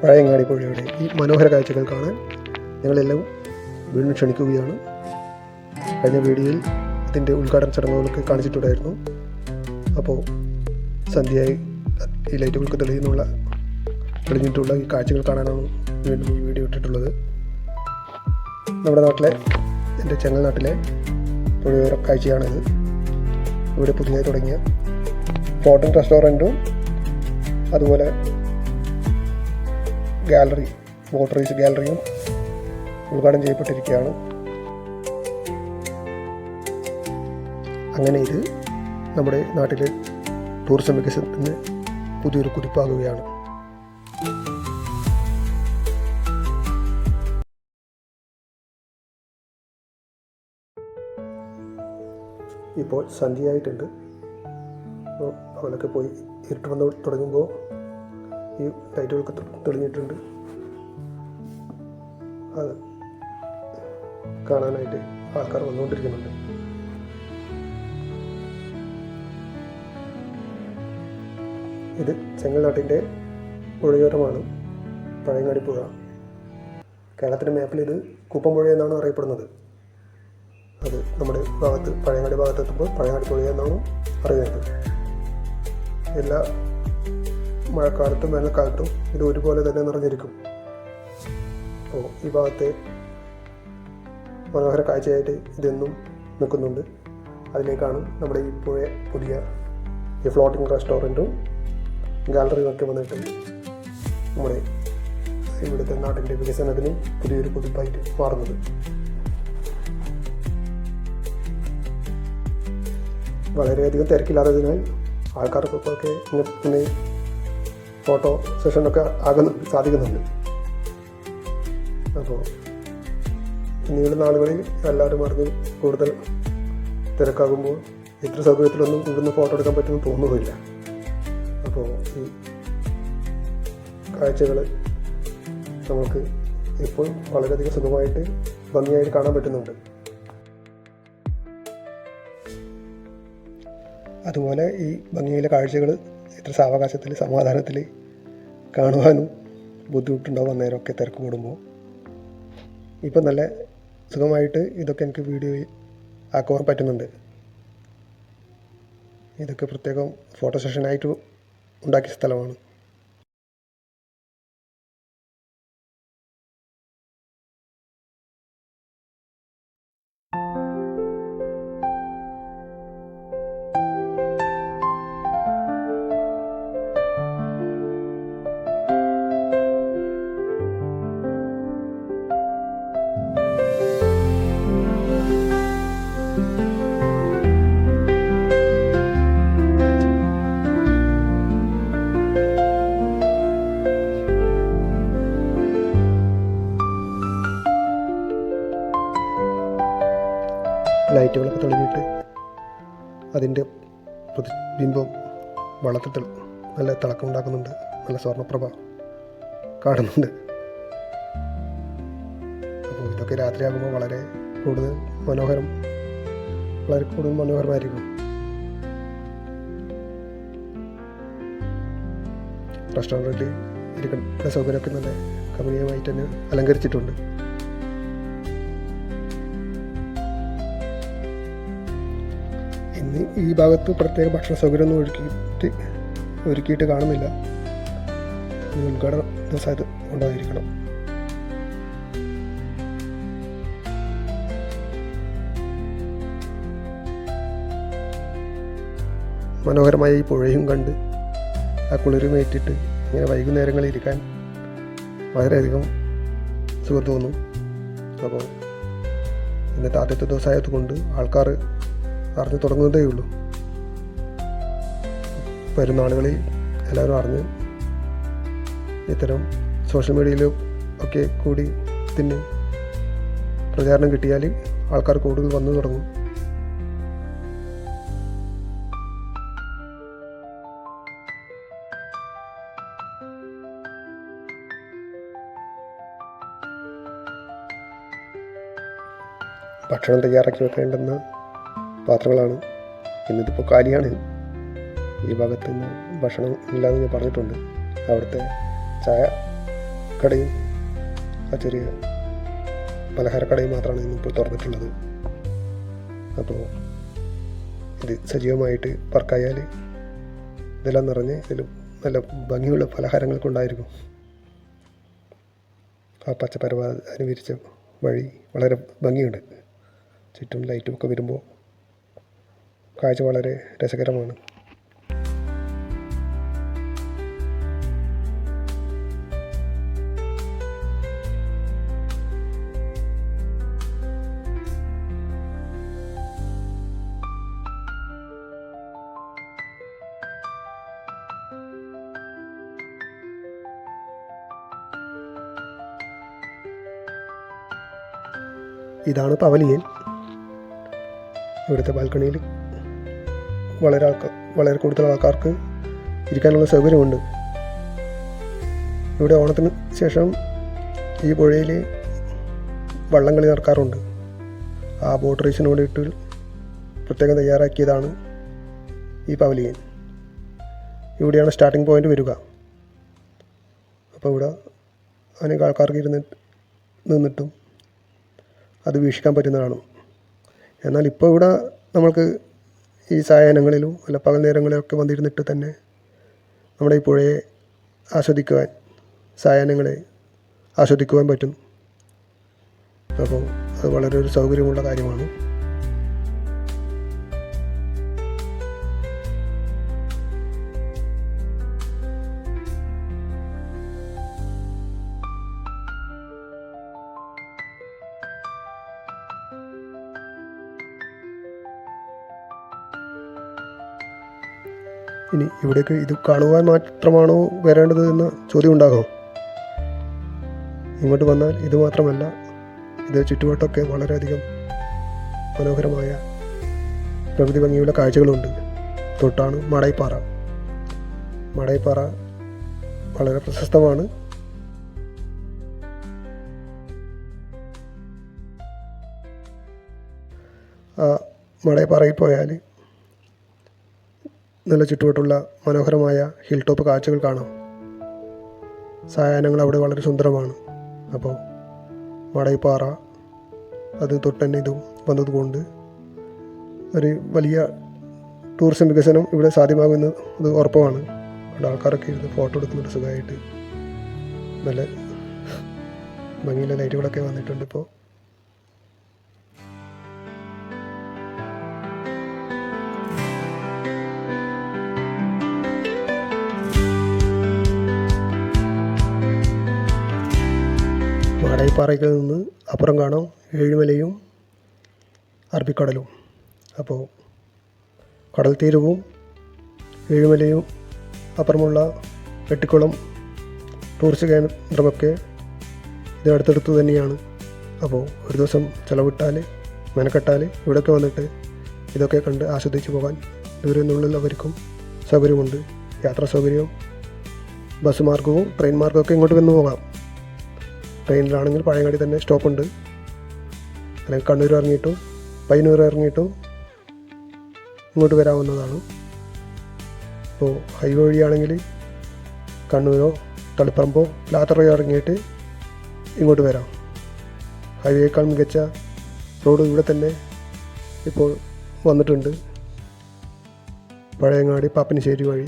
പഴയങ്ങാടി പുഴയുടെ ഈ മനോഹര കാഴ്ചകൾ കാണാൻ ഞങ്ങളെല്ലാം വീണ്ടും ക്ഷണിക്കുകയാണ്. കഴിഞ്ഞ വീഡിയോയിൽ ഇതിൻ്റെ ഉദ്ഘാടന ചടങ്ങുകളൊക്കെ കാണിച്ചിട്ടുണ്ടായിരുന്നു. അപ്പോൾ സന്ധ്യയായി ഈ ലൈറ്റുകൾക്ക് തെളിഞ്ഞിട്ടുള്ള ഈ കാഴ്ചകൾ കാണാനാണ് വീണ്ടും ഈ വീഡിയോ ഇട്ടിട്ടുള്ളത്. നമ്മുടെ നാട്ടിലെ, എൻ്റെ ചെങ്ങൽ നാട്ടിലെ പുഴയോര കാഴ്ചയാണിത്. ഇവിടെ പുതിയതായി തുടങ്ങിയ ഫ്ലോട്ടിംഗ് റെസ്റ്റോറൻറ്റും അതുപോലെ ഗാലറി, വോട്ടറീസ് ഗാലറിയും ഉദ്ഘാടനം ചെയ്യപ്പെട്ടിരിക്കുകയാണ്. അങ്ങനെ ഇത് നമ്മുടെ നാട്ടിലെ ടൂറിസം വികസനത്തിന് പുതിയൊരു കുതിപ്പാകുകയാണ്. ഇപ്പോൾ സന്ധ്യയായിട്ടുണ്ട്. അപ്പോൾ അവനൊക്കെ പോയി ഇരുട്ട് വന്ന് തുടങ്ങുമ്പോൾ ഈ ലൈറ്റുകളൊക്കെ തെളിഞ്ഞിട്ടുണ്ട്. അത് കാണാനായിട്ട് ആൾക്കാർ വന്നുകൊണ്ടിരിക്കുന്നുണ്ട്. ഇത് ചെങ്ങൽനാട്ടിൻ്റെ പുഴയോരമാണ്, പഴയങ്ങാടി പുഴ. കേരളത്തിൻ്റെ മാപ്പിൽ ഇത് കുപ്പംപുഴ എന്നാണ് അറിയപ്പെടുന്നത്. അത് നമ്മുടെ ഭാഗത്ത്, പഴയങ്ങാടി ഭാഗത്തെത്തുമ്പോൾ പഴയങ്ങാടി പുഴ എന്നാണ് അറിയുന്നത്. എല്ലാ മഴക്കാലത്തും വേനൽക്കാലത്തും ഇത് ഒരുപോലെ തന്നെ നിറഞ്ഞിരിക്കും. അപ്പോൾ ഈ ഭാഗത്തെ മനോഹര കാഴ്ചയായിട്ട് ഇതെന്നും നിൽക്കുന്നുണ്ട്. അതിലേക്കാണ് നമ്മുടെ ഈ പുതിയ ഈ ഫ്ലോട്ടിംഗ് റെസ്റ്റോറൻറ്റും ഗാലറിയും ഒക്കെ വന്നിട്ട് നമ്മുടെ ഇവിടുത്തെ നാട്ടിൻ്റെ വികസനത്തിന് പുതിയൊരു കുതിപ്പായിട്ട് മാറുന്നത്. വളരെയധികം തിരക്കില്ലാത്തതിനാൽ ആൾക്കാർക്കൊക്കെ ഇങ്ങനെ ഫോട്ടോ സെഷനൊക്കെ സാധിക്കുന്നുണ്ട്. അപ്പോൾ ഇനിയുള്ള നാളുകളിൽ എല്ലാവരും അറിഞ്ഞ് കൂടുതൽ തിരക്കാകുമ്പോൾ ഇത്ര സൗകര്യത്തിലൊന്നും ഇവിടുന്ന് ഫോട്ടോ എടുക്കാൻ പറ്റുമെന്ന് തോന്നുന്നില്ല. അപ്പോൾ ഈ കാഴ്ചകൾ നമുക്ക് ഇപ്പോൾ വളരെയധികം സുഖമായിട്ട് ഭംഗിയായിട്ട് കാണാൻ പറ്റുന്നുണ്ട്. അതുപോലെ ഈ ഭംഗിയിലെ കാഴ്ചകൾ ഇത്ര സാവകാശത്തിൽ, സമാധാനത്തിൽ കാണുവാനും ബുദ്ധിമുട്ടുണ്ടാവും അന്നേരമൊക്കെ തിരക്ക് കൂടുമ്പോൾ. ഇപ്പം നല്ല സുഖമായിട്ട് ഇതൊക്കെ എനിക്ക് വീഡിയോയിൽ ആക്കുവാൻ പറ്റുന്നുണ്ട്. ഇതൊക്കെ പ്രത്യേകം ഫോട്ടോ സെഷനായിട്ട് ഉണ്ടാക്കിയ സ്ഥലമാണ്. ലൈറ്റുകളൊക്കെ തെളിഞ്ഞിട്ട് അതിൻ്റെ പ്രതിബിംബം വള്ളത്തിൽ നല്ല തിളക്കമുണ്ടാക്കുന്നുണ്ട്. നല്ല സ്വർണ്ണപ്രഭ കാണുന്നുണ്ട്. അപ്പോൾ ഇതൊക്കെ രാത്രിയാകുമ്പോൾ വളരെ കൂടുതൽ മനോഹരമായിരിക്കും. റെസ്റ്റോറൻറ്റിൽ ഇരിക്കുന്ന സൗകര്യമൊക്കെ നല്ല കമനീയമായിട്ട് തന്നെ അലങ്കരിച്ചിട്ടുണ്ട്. ഇന്ന് ഈ ഭാഗത്ത് പ്രത്യേക ഭക്ഷണ സൗകര്യമൊന്നും ഒരുക്കിയിട്ട് കാണുന്നില്ല. ഉദ്ഘാടന ദിവസമായത് ഉണ്ടായിരിക്കണം. മനോഹരമായ ഈ പുഴയും കണ്ട് ആ കുളിരുമേറ്റിട്ട് ഇങ്ങനെ വൈകുന്നേരങ്ങളിൽ ഇരിക്കാൻ വളരെയധികം സുഖം തോന്നും. അപ്പോൾ ഇന്നത്തെ ആദ്യത്തെ ദിവസമായതുകൊണ്ട് ആൾക്കാർ അറിഞ്ഞു തുടങ്ങുന്നതേ ഉള്ളൂ. പെരുന്നാളുകളിൽ എല്ലാവരും അറിഞ്ഞ് ഇത്തരം സോഷ്യൽ മീഡിയയിലും ഒക്കെ കൂടി ഇതിന് പ്രചാരണം കിട്ടിയാൽ ആൾക്കാർ കൂടുതൽ വന്നു തുടങ്ങും. ഭക്ഷണം തയ്യാറാക്കി വെക്കേണ്ടുന്ന പാത്രങ്ങളാണ്. ഇന്നിതിപ്പോൾ കാലിയാണ്. ഈ ഭാഗത്ത് നിന്ന് ഭക്ഷണം ഇല്ലാന്ന് ഞാൻ പറഞ്ഞിട്ടുണ്ട്. അവിടുത്തെ ചായ ചായക്കടയും ആ ചെറിയ പലഹാരക്കടയും മാത്രമാണ് ഇന്നിപ്പോൾ തുറന്നിട്ടുള്ളത്. അപ്പോൾ ഇത് സജീവമായിട്ട് വർക്കായാൽ ഇതെല്ലാം നിറഞ്ഞ് ഇതിൽ നല്ല ഭംഗിയുള്ള പലഹാരങ്ങളൊക്കെ ഉണ്ടായിരിക്കും. ആ പച്ചപ്പരവ വിരിച്ച വഴി വളരെ ഭംഗിയുണ്ട്. ചുറ്റും ലൈറ്റുമൊക്കെ വരുമ്പോൾ കാഴ്ച വളരെ രസകരമാണ്. ഇതാണ് പവലിയൻ. ഇവിടുത്തെ ബാൽക്കണിയിൽ വളരെ കൂടുതൽ ആൾക്കാർക്ക് ഇരിക്കാനുള്ള സൗകര്യമുണ്ട്. ഇവിടെ ഓണത്തിന് ശേഷം ഈ പുഴയിൽ വള്ളംകളി നടക്കാറുണ്ട്. ആ ബോട്ട് റേസിന് വേണ്ടിയിട്ട് പ്രത്യേകം തയ്യാറാക്കിയതാണ് ഈ പവലിയൻ. ഇവിടെയാണ് സ്റ്റാർട്ടിംഗ് പോയിൻ്റ് വരിക. അപ്പോൾ ഇവിടെ അനേകം ആൾക്കാർക്ക് നിന്നിട്ടും അത് വീക്ഷിക്കാൻ പറ്റുന്നതാണ്. എന്നാൽ ഇപ്പോൾ ഇവിടെ നമ്മൾക്ക് ഈ സായാഹ്നങ്ങളിലും അല്ല പകൽ നേരങ്ങളിലൊക്കെ വന്നിരുന്നിട്ട് തന്നെ നമ്മുടെ ഈ പുഴയെ ആസ്വദിക്കുവാൻ, സായാഹ്നങ്ങളെ ആസ്വദിക്കുവാൻ പറ്റും. അപ്പോൾ അത് വളരെ ഒരു സൗകര്യമുള്ള കാര്യമാണ്. ഇനി ഇവിടേക്ക് ഇത് കാണുവാൻ മാത്രമാണോ വരേണ്ടത് എന്ന ചോദ്യം ഉണ്ടാകാം. ഇങ്ങോട്ട് വന്നാൽ ഇത് മാത്രമല്ല, ഇത് ചുറ്റുവട്ടമൊക്കെ വളരെയധികം മനോഹരമായ പ്രകൃതി ഭംഗിയുള്ള കാഴ്ചകളുണ്ട്. തൊട്ടാണ് മാടായിപ്പാറ. മാടായിപ്പാറ വളരെ പ്രശസ്തമാണ്. ആ മാടായിപ്പാറയിൽ പോയാൽ നല്ല ചുറ്റുവട്ടുള്ള മനോഹരമായ ഹിൽ ടോപ്പ് കാഴ്ചകൾ കാണാം. സായാഹ്നങ്ങൾ അവിടെ വളരെ സുന്ദരമാണ്. അപ്പോൾ മാടായിപ്പാറ അത് തൊട്ടന്നെ ഇതും വന്നതുകൊണ്ട് ഒരു വലിയ ടൂറിസം വികസനം ഇവിടെ സാധ്യമാകുന്നത് അത് ഉറപ്പമാണ്. അവിടെ ആൾക്കാരൊക്കെ ഇരുന്ന് ഫോട്ടോ എടുക്കുന്നുണ്ട് സുഖമായിട്ട്. നല്ല ഭംഗിയുള്ള ലൈറ്റുകളൊക്കെ വന്നിട്ടുണ്ട്. ഇപ്പോൾ മാടായിപ്പാറയ്ക്ക് നിന്ന് അപ്പുറം കാണാം ഏഴുമലയും അറബിക്കടലും. അപ്പോൾ കടൽ തീരവും ഏഴുമലയും അപ്പുറമുള്ള വെട്ടിക്കുളം ടൂറിസ്റ്റ് കേന്ദ്രമൊക്കെ ഇതിനടുത്തടുത്ത് തന്നെയാണ്. അപ്പോൾ ഒരു ദിവസം ചിലവിട്ടാൽ മെനക്കെട്ടാൽ ഇവിടെയൊക്കെ വന്നിട്ട് ഇതൊക്കെ കണ്ട് ആസ്വദിച്ച് പോകാൻ ദൂരെ നിന്നുള്ളവർക്കും സൗകര്യമുണ്ട്. യാത്രാ സൗകര്യവും ബസ് മാർഗവും ട്രെയിൻ മാർഗമൊക്കെ ഇങ്ങോട്ട് വന്ന് പോകാം. ട്രെയിനിലാണെങ്കിൽ പഴയങ്ങാടി തന്നെ സ്റ്റോപ്പുണ്ട്. അല്ലെങ്കിൽ കണ്ണൂർ ഇറങ്ങിയിട്ടും പയ്യന്നൂർ ഇറങ്ങിയിട്ടും ഇങ്ങോട്ട് വരാവുന്നതാണ്. അപ്പോൾ ഹൈവേ വഴിയാണെങ്കിൽ കണ്ണൂരോ തളിപ്പറമ്പോ ലാത്തറയോ ഇറങ്ങിയിട്ട് ഇങ്ങോട്ട് വരാം. ഹൈവേയേക്കാൾ മികച്ച റോഡ് ഇവിടെ തന്നെ ഇപ്പോൾ വന്നിട്ടുണ്ട്. പഴയങ്ങാടി പാപ്പനശ്ശേരി വഴി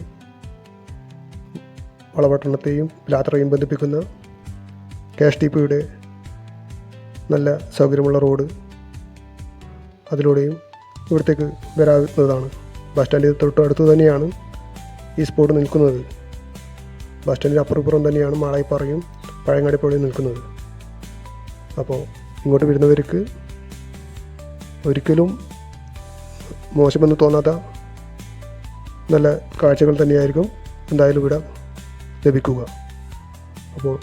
വളപട്ടണത്തെയും ലാത്തറയും ബന്ധിപ്പിക്കുന്ന KSTPയുടെ നല്ല സൗകര്യമുള്ള റോഡ്, അതിലൂടെയും ഇവിടത്തേക്ക് വരാവുന്നതാണ്. ബസ് സ്റ്റാൻഡിൽ തൊട്ട് അടുത്ത് തന്നെയാണ് ഈ സ്പോട്ട് നിൽക്കുന്നത്. ബസ് സ്റ്റാൻഡിന് അപ്പുറം തന്നെയാണ് മാടായിപ്പാറയും പഴയങ്ങാടി പുഴയും നിൽക്കുന്നത്. അപ്പോൾ ഇങ്ങോട്ട് വരുന്നവർക്ക് ഒരിക്കലും മോശമെന്ന് തോന്നാത്ത നല്ല കാഴ്ചകൾ തന്നെയായിരിക്കും എന്തായാലും ഇവിടെ ലഭിക്കുക. അപ്പോൾ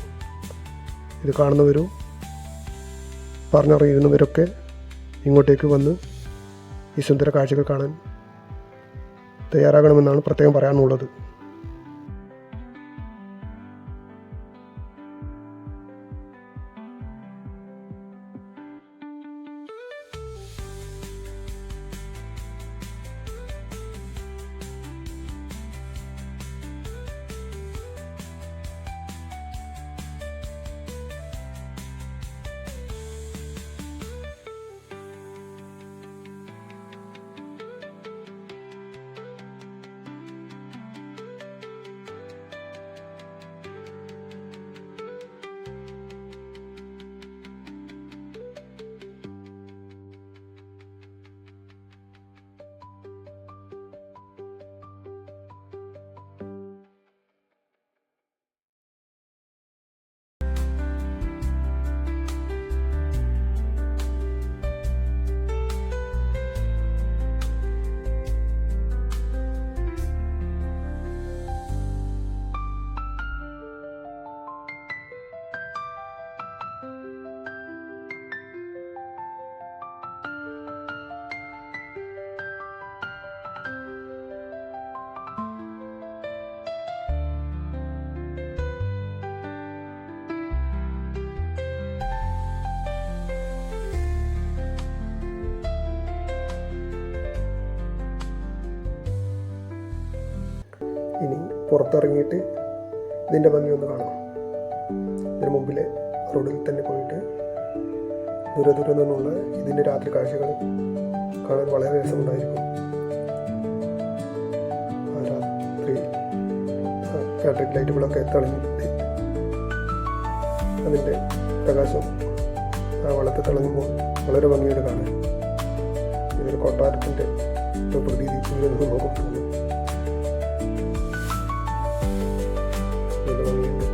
ഇത് കാണുന്നവരും പറഞ്ഞറിയുന്നവരൊക്കെ ഇങ്ങോട്ടേക്ക് വന്ന് ഈ സുന്ദര കാഴ്ചകൾ കാണാൻ തയ്യാറാകണമെന്നാണ് പ്രത്യേകം പറയാനുള്ളത്. ഇനി പുറത്തിറങ്ങിയിട്ട് ഇതിൻ്റെ ഭംഗി ഒന്ന് കാണാം. ഇതിന് മുമ്പിലെ റോഡിൽ തന്നെ പോയിട്ട് ദൂരെ നിന്നുള്ള ഇതിൻ്റെ രാത്രി കാഴ്ചകൾ കാണാൻ വളരെ രസമുണ്ടായിരിക്കും. രാത്രി ഇലക്ട്രിക് ലൈറ്റുകളൊക്കെ തെളിഞ്ഞിട്ട് അതിൻ്റെ പ്രകാശം ആ വെള്ളത്തിൽ തിളങ്ങുമ്പോൾ വളരെ ഭംഗിയോട് കാണാൻ. ഇതൊരു കൊട്ടാരത്തിൻ്റെ പ്രതീതി നമുക്ക് തോന്നും. ഭംഗിയുണ്ട്.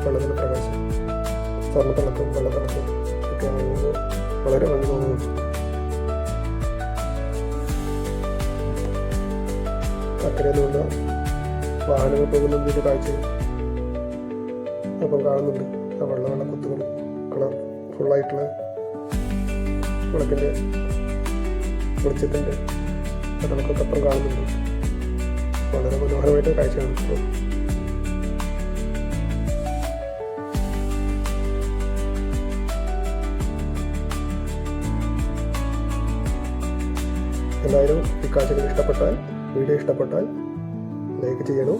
വെള്ളത്തിൻ്റെ പ്രകാശം, സ്വർണ്ണത്തിളക്കം, വെള്ളത്തിളക്കം ഒക്കെ ആകുമ്പോൾ വളരെ ഭംഗി തോന്നുന്നു. അക്കരെ നിന്നുള്ള വാഹനങ്ങൾ പോകുന്നതിൻ്റെ കാഴ്ച അപ്പം കാണുന്നുണ്ട്. ആ വെള്ള കുത്തുകൾ കളർ ഫുള്ളായിട്ടുള്ള വിളക്കിൻ്റെ വെളിച്ചത്തിൻ്റെ തിളക്കൊക്കെ അപ്പുറം കാണുന്നുണ്ട്. വളരെ മനോഹരമായിട്ട് കാഴ്ചയാണ് ഇപ്പോൾ. എന്തായാലും ഈ കാഴ്ചകൾ വീഡിയോ ഇഷ്ടപ്പെട്ടാൽ ലൈക്ക് ചെയ്യണം,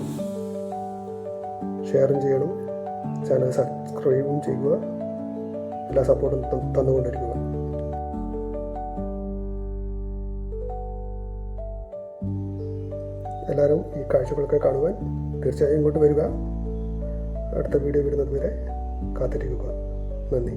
ഷെയറും ചെയ്യണം, ചാനൽ സബ്സ്ക്രൈബും ചെയ്യുക. എല്ലാ സപ്പോർട്ടും തന്നുകൊണ്ടിരിക്കുക. എല്ലാവരും ഈ കാഴ്ചകളൊക്കെ കാണുവാൻ തീർച്ചയായും ഇങ്ങോട്ട് വരിക. അടുത്ത വീഡിയോ വരുന്നത് വരെ കാത്തിരിക്കുക. നന്ദി.